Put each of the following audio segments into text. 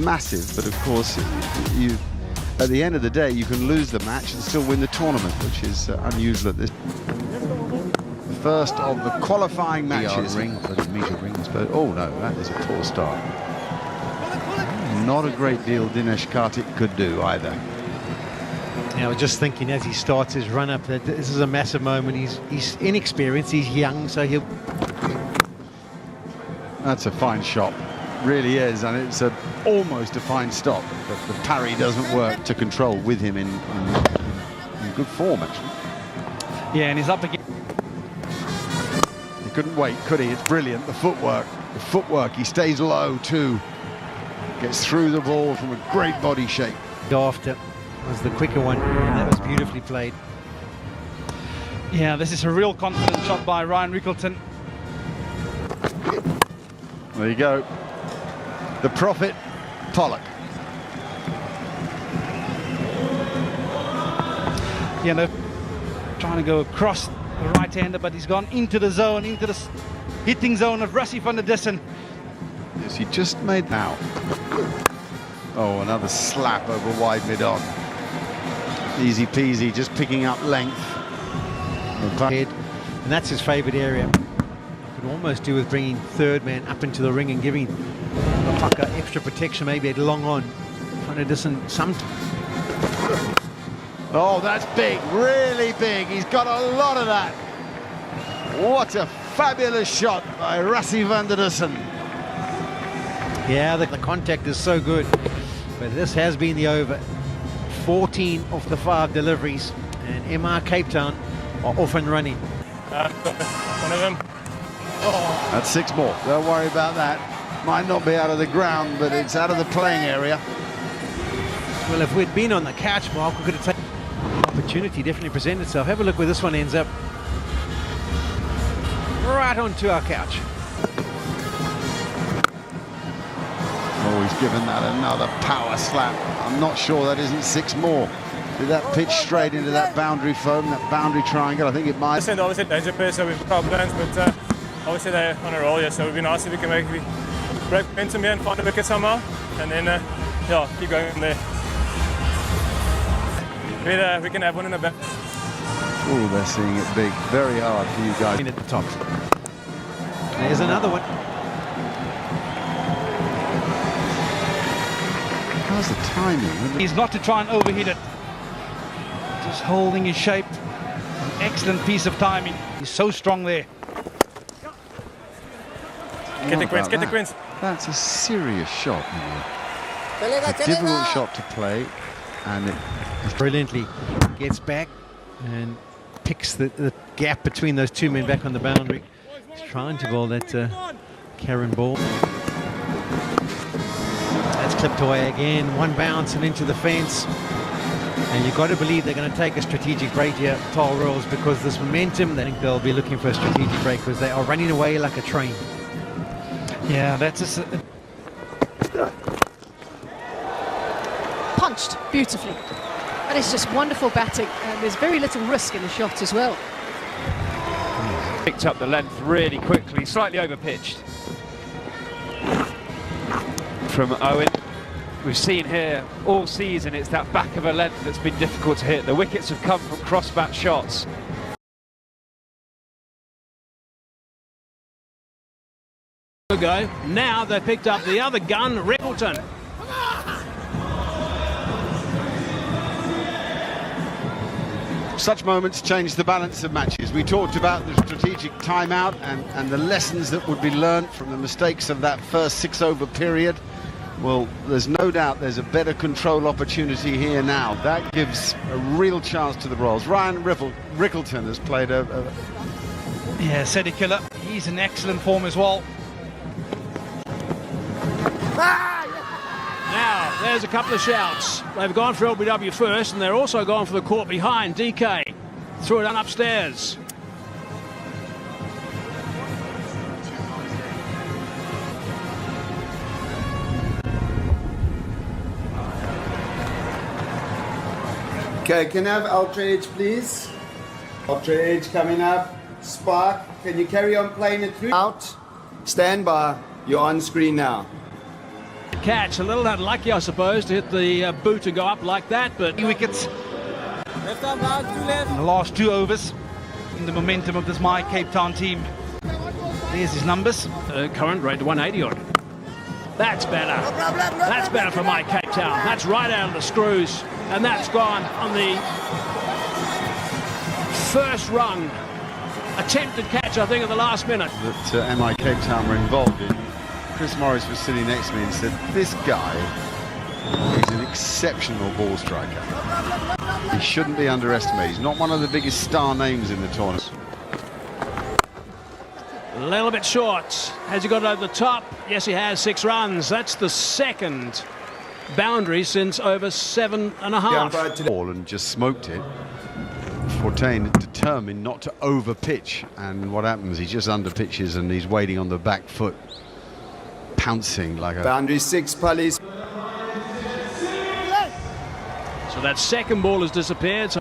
massive, but of course, at the end of the day, you can lose the match and still win the tournament, which is unusual at this. First of the qualifying matches. Ring for the meter rings, but oh no, that is a poor start. Not a great deal Dinesh Karthik could do either. Yeah, I was just thinking as he starts his run up that this is a massive moment. He's inexperienced, he's young, so he'll. That's a fine shot, really is, and it's almost a fine stop, but the parry doesn't work to control with him in good form, actually. Yeah, and he's up again. He couldn't wait, could he? It's brilliant, the footwork. He stays low too. Gets through the ball from a great body shape. After was the quicker one, and that was beautifully played. Yeah, this is a real confident shot by Ryan Rickelton. There you go. The prophet, Pollock. You know, trying to go across the right-hander, but he's gone into the zone, into the hitting zone of Rassie van der Dussen. Yes, he just made now. Oh, another slap over wide mid-on. Easy peasy, just picking up length. Head, and that's his favourite area. Could almost do with bringing third man up into the ring and giving Pucker extra protection, maybe at long on. Van der Dussen some. Oh, that's big, really big. He's got a lot of that. What a fabulous shot by Rassie van der Dussen. Yeah, the contact is so good, but this has been the over. 14 of the 5 deliveries, and MR Cape Town are off and running. One of them. Oh. That's 6 more. Don't worry about that. Might not be out of the ground, but it's out of the playing area. Well, if we'd been on the couch, Mark, we could have taken an opportunity, definitely presented itself. Have a look where this one ends up. Right onto our couch. Oh, he's given that another power slap. I'm not sure that isn't 6 more. Did that pitch straight into that boundary foam, that boundary triangle? I think it might. Obviously danger pair, so we've got plans, but obviously they're on a roll, yeah, so it would be nice if we can break momentum here and find a wicket somehow, and then yeah, keep going from there. We can have one in the back. Oh, they're seeing it big. Very hard for you guys. At the top. There's another one. How's the timing? He's not to try and overhit it. Just holding his shape. An excellent piece of timing. He's so strong there. Get the Quins, get the Quins. That's a serious shot. It's a difficult shot to play, and it Brilliantly gets back and picks the gap between those 2 men back on the boundary. He's trying to bowl that Karen ball. That's clipped away again, 1 bounce and into the fence. And you've got to believe they're going to take a strategic break here, Paarl Rolls, because this momentum, I think they'll be looking for a strategic break because they are running away like a train. Yeah, that's punched beautifully. That is just wonderful batting, and there's very little risk in the shot as well. Picked up the length really quickly, slightly over-pitched from Owen. We've seen here all season it's that back of a length that's been difficult to hit. The wickets have come from cross-bat shots. Ago. Now they've picked up the other gun, Rickelton. Such moments change the balance of matches. We talked about the strategic timeout and the lessons that would be learnt from the mistakes of that first 6-over period. Well, there's no doubt there's a better control opportunity here now. That gives a real chance to the Royals. Ryan Rickelton has played Yeah, Seti Killer. He's in excellent form as well. Now, there's a couple of shouts. They've gone for LBW first, and they're also gone for the court behind. DK threw it on upstairs. Okay, can I have outrage, please? Outrage coming up. Spark, can you carry on playing it through? Out. Stand by. You're on screen now. catch. A little unlucky, I suppose, to hit the boot and go up like that, but... 3 wickets in the last 2 overs in the momentum of this My Cape Town team. There's his numbers. Current rate to 180 odd. That's better. That's better for My Cape Town. That's right out of the screws. And that's gone on the first rung. Attempted catch, I think, at the last minute. That MI Cape Town were involved in. Chris Morris was sitting next to me and said, this guy is an exceptional ball striker. He shouldn't be underestimated. He's not one of the biggest star names in the tournament. A little bit short. Has he got it over the top? Yes, he has. 6 runs. That's the second boundary since over 7.5. Ball and just smoked it. Fortain determined not to over pitch, and what happens, he just under pitches and he's waiting on the back foot, pouncing like a... Boundary 6, Paarl. So that second ball has disappeared.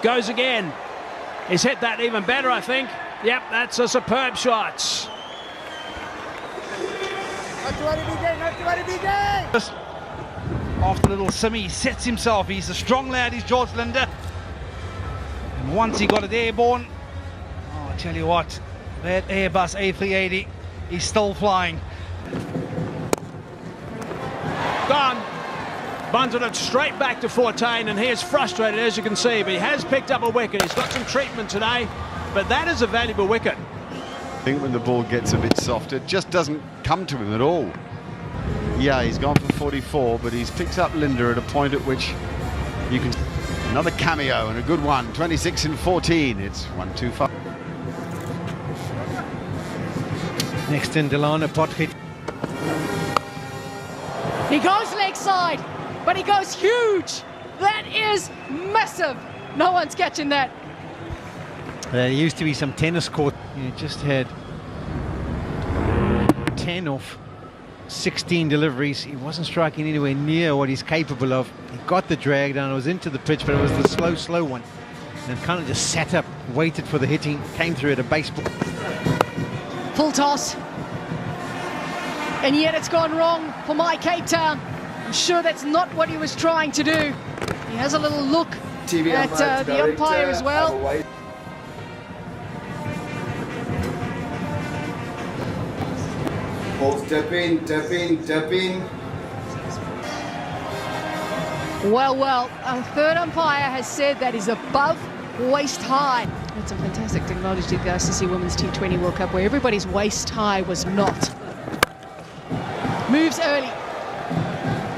Goes again. He's hit that even better, I think. Yep, that's a superb shot. Just after little Simmy, he sets himself. He's a strong lad, he's George Linder. And once he got it airborne, oh, I tell you what, that Airbus A380 is still flying. Gone. Bunted it straight back to Fortain, and he is frustrated, as you can see, but he has picked up a wicket. He's got some treatment today, but that is a valuable wicket. I think when the ball gets a bit softer, it just doesn't come to him at all. Yeah, he's gone for 44, but he's picked up Linder at a point at which you can... Another cameo and a good one, 26 in 14. It's 1-2-5. Next in Delana, pot hit. He goes leg side, but he goes huge. That is massive. No one's catching that. There used to be some tennis court. You just had 10 off 16 deliveries. He wasn't striking anywhere near what he's capable of. He got the drag down, it was into the pitch, but it was the slow one. And kind of just sat up, waited for the hitting, came through at a baseball. Full toss. And yet it's gone wrong for My Cape Town. I'm sure that's not what he was trying to do. He has a little look at the umpire as well. Balls dipping, dipping, dipping. Well, our third umpire has said that is above waist high. That's a fantastic technology to go to see Women's T20 World Cup where everybody's waist high was not. Moves early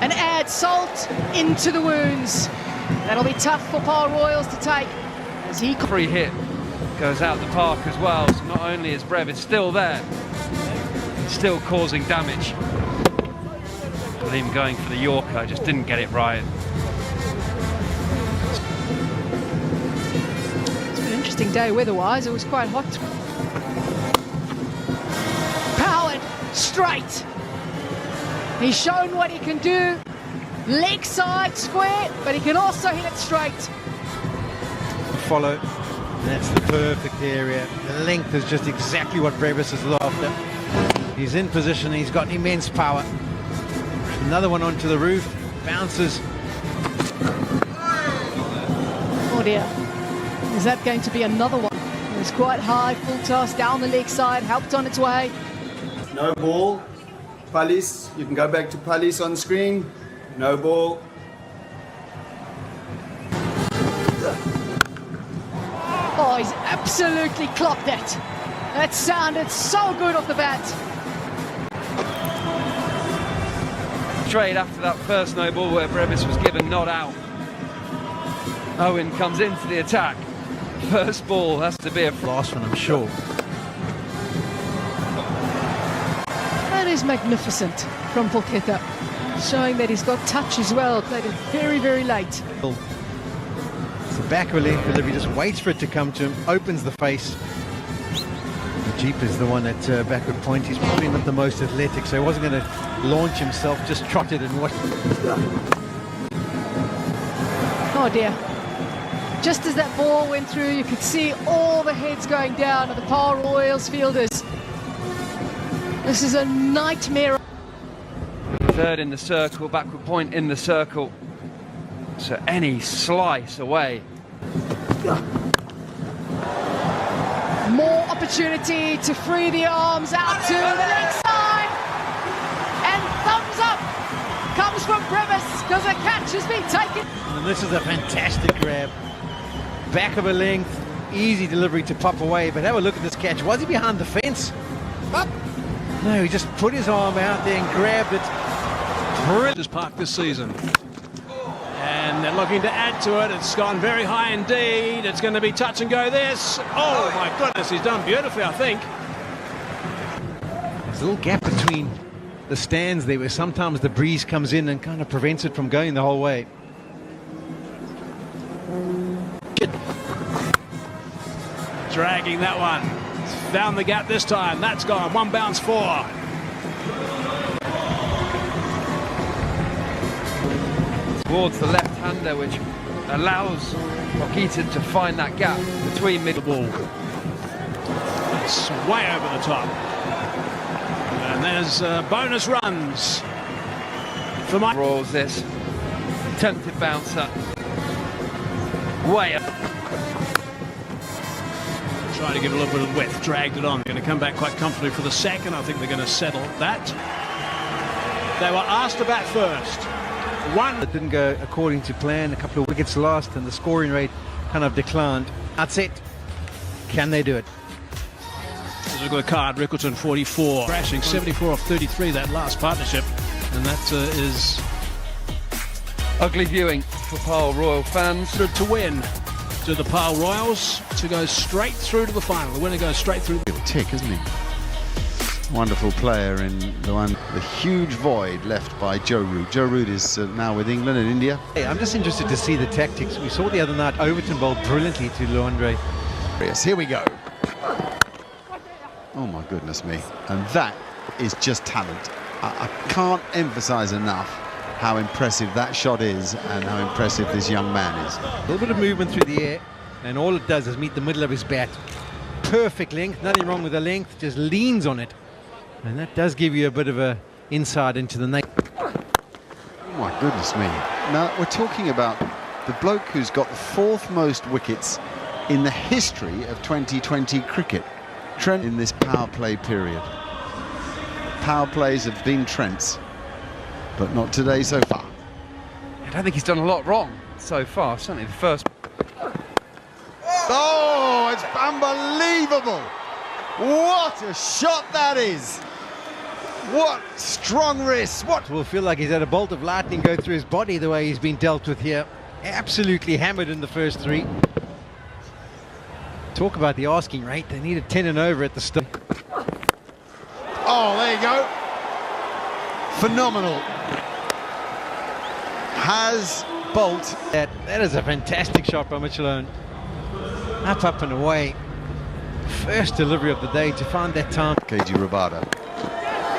and adds salt into the wounds. That'll be tough for Paarl Royals to take as he... Free hit goes out the park as well, so not only is Brevis still there, still causing damage. With him going for the Yorker, just didn't get it right. It's been an interesting day weather-wise. It was quite hot. Powered straight. He's shown what he can do. Leg side square, but he can also hit it straight. Follow. That's the perfect area. The length is just exactly what Brevis is after. He's in position, he's got immense power. Another one onto the roof, bounces. Oh dear. Is that going to be another one? It was quite high, full toss, down the leg side, helped on its way. No ball. Paarl, you can go back to Paarl on screen. No ball. Oh, he's absolutely clocked it. That sounded so good off the bat. Straight after that first no ball where Brevis was given not out, Owen comes into the attack. First ball has to be a last one, I'm sure. That is magnificent from Polketa, showing that he's got touch as well. Played it very, very late. It's a back relief delivery, just waits for it to come to him, opens the face. The Jeep is the one at backward point. He's probably not the most athletic, so he wasn't going to launch himself, just trotted and watched. Oh dear. Just as that ball went through, you could see all the heads going down of the Paarl Royals fielders. This is a nightmare. Third in the circle, backward point in the circle. So any slice away. More opportunity to free the arms out to the leg side. And thumbs up comes from Brevis because a catch has been taken. And this is a fantastic grab. Back of a length, easy delivery to pop away. But have a look at this catch. Was he behind the fence? No, he just put his arm out there and grabbed it. Brilliant park this season. And they're looking to add to it. It's gone very high indeed. It's going to be touch and go this. Oh my goodness, he's done beautifully, I think. There's a little gap between the stands there where sometimes the breeze comes in and kind of prevents it from going the whole way. Dragging that one. Found the gap this time. That's gone. One bounce four. Towards the left-hander, which allows Rokita to find that gap between mid. The ball. It's way over the top. And there's bonus runs for Mike. Royals this. Attempted bouncer. Way up. Trying to give a little bit of width, dragged it on. Going to come back quite comfortably for the second. I think they're going to settle that. They were asked to bat first. One. It didn't go according to plan. A couple of wickets lost and the scoring rate kind of declined. That's it. Can they do it? There's a good card. Rickleton 44. Crashing 74 off 33, that last partnership. And that is Ugly viewing for Paarl Royal fans. to win. To the Paarl Royals to go straight through to the final. The winner goes straight through. Little tick, isn't he? Wonderful player in the huge void left by Joe Root. Joe Root is now with England and India. Hey, I'm just interested to see the tactics. We saw the other night Overton bowled brilliantly to Luandre. Yes, here we go. Oh my goodness me. And that is just talent. I can't emphasize enough how impressive that shot is and how impressive this young man is. A little bit of movement through the air, and all it does is meet the middle of his bat. Perfect length, nothing wrong with the length, just leans on it. And that does give you a bit of a insight into the nature. Oh my goodness me. Now we're talking about the bloke who's got the fourth most wickets in the history of 2020 cricket. Trent in this power play period. Power plays have been Trent's, but not today so far. I don't think he's done a lot wrong so far, certainly the first. Oh, it's unbelievable. What a shot that is. What strong wrist. What? Will feel like he's had a bolt of lightning go through his body the way he's been dealt with here. Absolutely hammered in the first three. Talk about the asking rate. They needed 10 and over at the start. Oh, there you go. Phenomenal. Has Bolt. That is a fantastic shot by Mitchell. Up and away. First delivery of the day to find that time. KG Rabada.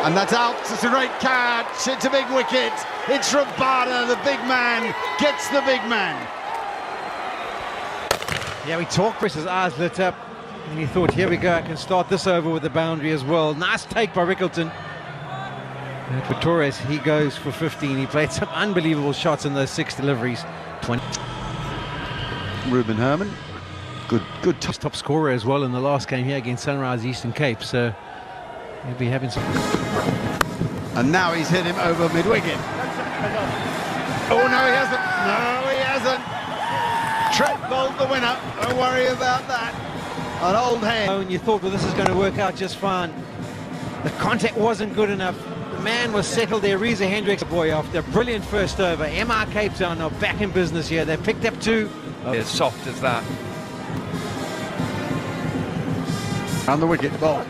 And that's out. It's a great catch. It's a big wicket. It's Rabada, the big man, gets the big man. Yeah, we talked. Chris's eyes lit up. And he thought, here we go, I can start this over with the boundary as well. Nice take by Rickleton. And for Torres, he goes for 15. He played some unbelievable shots in those 6 deliveries. 20. Ruben Herman. Good top scorer as well in the last game here against Sunrise Eastern Cape. So he'll be having some. And now he's hit him over mid-wicket. Oh, no, he hasn't. No, he hasn't. Trent bowled the winner. Don't worry about that. An old hand. And you thought, well, this is going to work out just fine. The contact wasn't good enough. The man was settled there. Reza Hendricks, boy, after a brilliant first over. MR Cape Town are back in business here. They picked up 2. As soft as that. And the wicket ball.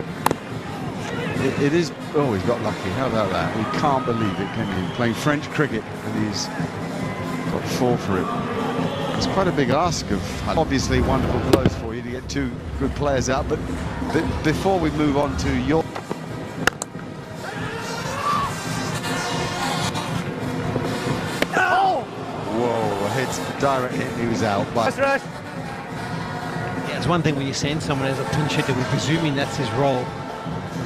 It is. Oh, he's got lucky. How about that? We can't believe it, can you? Playing French cricket, and he's got 4 for it. It's quite a big ask of. Obviously, wonderful blows for you to get 2 good players out. But before we move on to your. Oh! Whoa! A hit, direct hit. He was out. But Yeah, it's one thing when you send someone as a pinch hitter, we're presuming that's his role.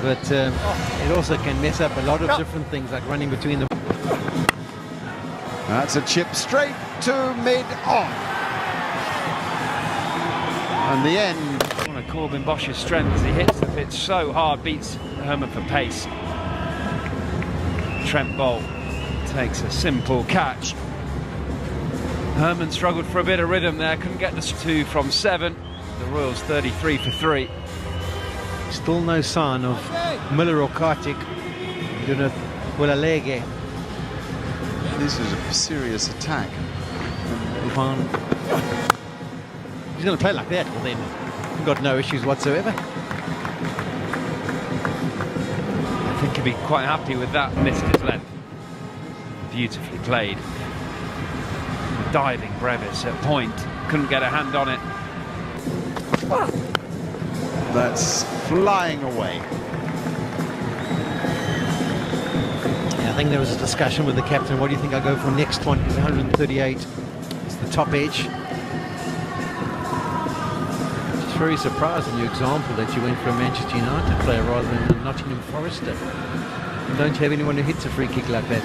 But it also can mess up a lot of different things, like running between the. That's a chip straight to mid-on. And the end. One of Corbin Bosch's strengths, he hits the pitch so hard, beats Herman for pace. Trent Bolt takes a simple catch. Herman struggled for a bit of rhythm there, couldn't get the 2 from 7. The Royals 33 for 3. Still no sign of Miller or Kartik. Wilalege. This is a serious attack. He's going to play like that, well then we've got no issues whatsoever. I think he'll be quite happy with that. Missed his length. Beautifully played. Diving Brevis at point. Couldn't get a hand on it. That's flying away. Yeah, I think there was a discussion with the captain. What do you think I'll go for next one? It's 138. It's the top edge. Just very surprised in your example that you went for a Manchester United player rather than a Nottingham Forester. And don't you have anyone who hits a free kick like that?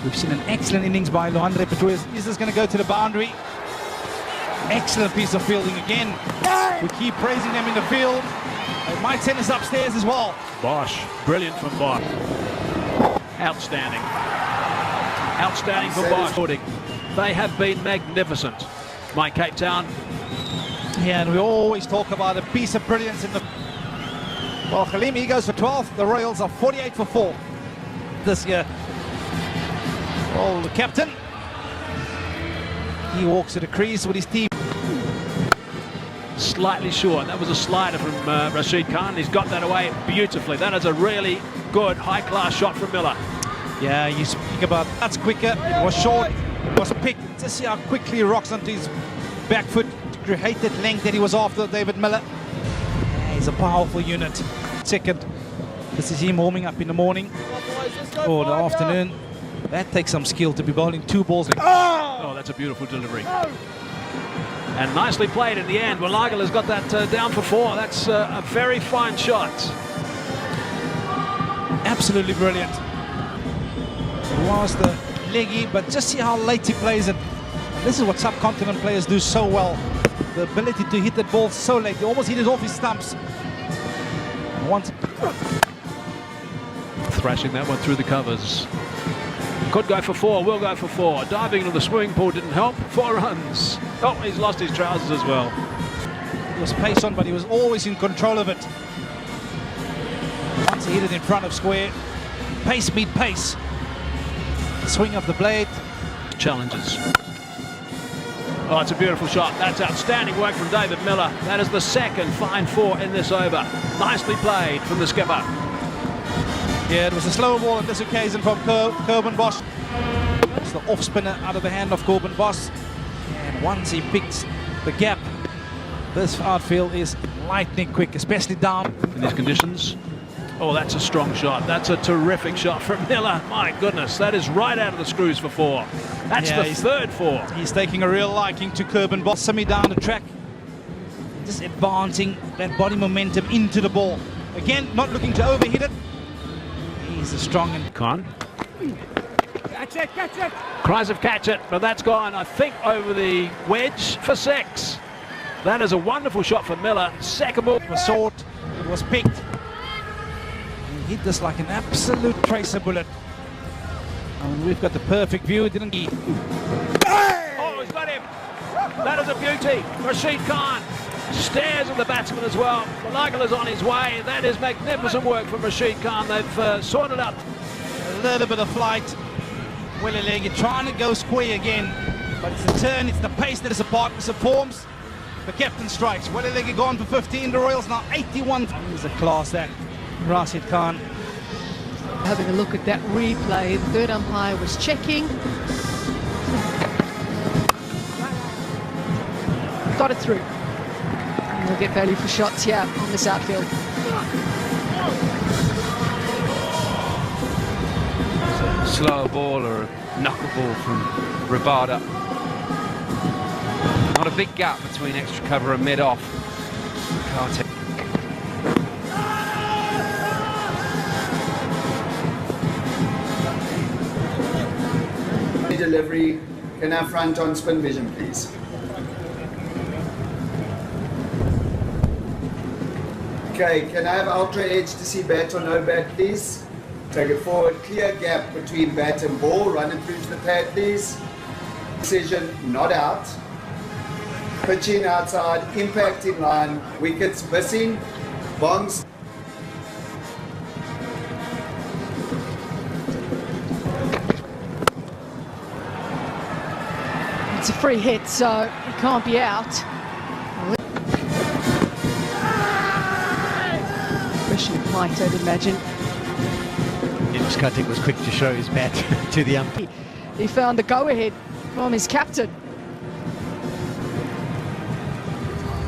We've seen an excellent innings by Lohandre Pretorius. Is this going to go to the boundary? Excellent piece of fielding again. We keep praising them in the field. It might send us upstairs as well. Bosch, brilliant from Bosch. Outstanding. Outstanding from Bosch. They have been magnificent. My Cape Town. Yeah, and we always talk about a piece of brilliance in the... Well, Khalimi goes for 12. The Royals are 48 for 4 this year. Well, the captain, he walks to the crease with his team. Slightly short. That was a slider from Rashid Khan. He's got that away beautifully. That is a really good, high-class shot from Miller. Yeah, you speak about that's quicker. It was short. It was picked. Just see how quickly he rocks onto his back foot to create that length that he was after, David Miller. Yeah, he's a powerful unit. Second, this is him warming up in the morning or the afternoon. That takes some skill to be bowling 2 balls. Oh, that's a beautiful delivery. And nicely played in the end. Walagala's got that down for 4. That's a very fine shot. Absolutely brilliant. It was the leggy, but just see how late he plays it. This is what subcontinent players do so well. The ability to hit that ball so late. He almost hit it off his stumps. Once thrashing that one through the covers. Could go for 4, will go for 4. Diving into the swimming pool didn't help. 4 runs. Oh, he's lost his trousers as well. It was pace on, but he was always in control of it. Once he hit it in front of square, pace meet pace. Swing of the blade. Challenges. Oh, it's a beautiful shot. That's outstanding work from David Miller. That is the second fine 4 in this over. Nicely played from the skipper. Yeah, it was a slow ball on this occasion from Corbin Bosch. It's the off spinner out of the hand of Corbin Bosch. And once he picks the gap, this outfield is lightning quick, especially down. In these conditions. Oh, that's a strong shot. That's a terrific shot from Miller. My goodness, that is right out of the screws for 4. That's the third 4. He's taking a real liking to Corbin Bosch. Semi down the track. Just advancing that body momentum into the ball. Again, not looking to overhit it. He's a strong and... Khan. Catch it, catch it! Cries of catch it, but that's gone, I think, over the wedge for 6. That is a wonderful shot for Miller. Second ball. It was short, it was picked. He hit this like an absolute tracer bullet. And we've got the perfect view, didn't he? Oh, he's got him! That is a beauty. Rashid Khan stares at the batsman as well. Walagala's on his way. That is magnificent work from Rashid Khan. They've sorted out a little bit of flight. Wilalege trying to go square again, but it's the turn, it's the pace that is a partnership forms. The captain strikes. Wilalege gone for 15. The Royals now 81. He's a class, that Rashid Khan. Having a look at that replay, the third umpire was checking. Got it through. And we'll get value for shots here on this outfield. Slower ball or a knuckleball from Rabada. Not a big gap between extra cover and mid-off. delivery. Can I have front on spin vision, please? Okay, can I have ultra edge to see bat or no bat, please? Take it forward, clear gap between bat and ball, run it through to the pad, please. Decision, not out. Pitching outside, impact in line, wickets missing, bongs. It's a free hit, so it can't be out. Russian flight, I'd imagine. Skatic was quick to show his bat to the umpire. He found the go-ahead from his captain.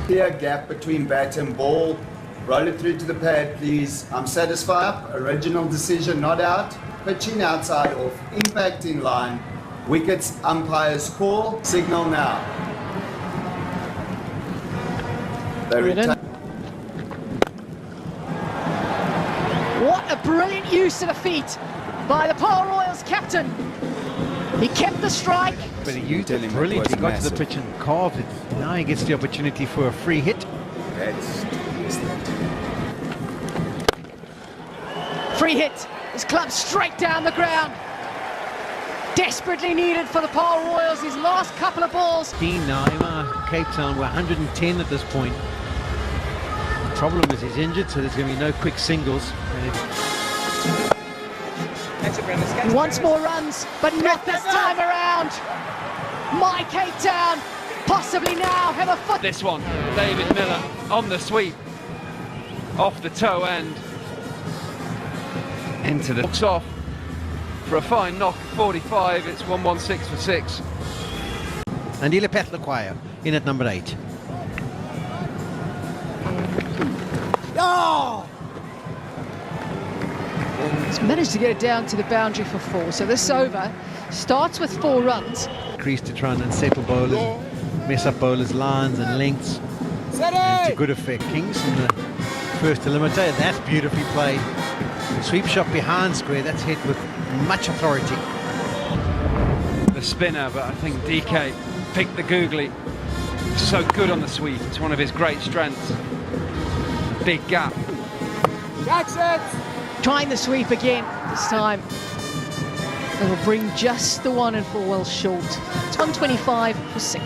Clear gap between bat and ball. Roll it through to the pad, please. I'm satisfied. Original decision, not out. Pitching outside off. Impact in line. Wickets, umpire's call. Signal now. They retain. What a brilliant use of the feet by the Paarl Royals captain. He kept the strike. But he used it brilliantly. He got to the pitch and carved it. Now he gets the opportunity for a free hit. Free hit. His club straight down the ground. Desperately needed for the Paarl Royals. His last couple of balls. Now, Cape Town were 110 at this point. The problem is he's injured, so there's going to be no quick singles. He wants more runs, but not this time around. My Cape Town possibly now have a foot. This one, David Miller on the sweep, off the toe end, into the box off for a fine knock of 45. It's 116 for 6. Andile Petlaquire in at number 8. Oh! He's managed to get it down to the boundary for 4. So this over starts with 4 runs. Crease to try and unsettle bowlers, mess up bowlers' lines and lengths. And to good effect. Kings in the first eliminator. That's beautifully played. Sweep shot behind square. That's hit with much authority. The spinner, but I think DK picked the googly. So good on the sweep. It's one of his great strengths. Big gap. Trying the sweep again. This time it'll bring just the 1 and 4 well short. It's 125 for 6.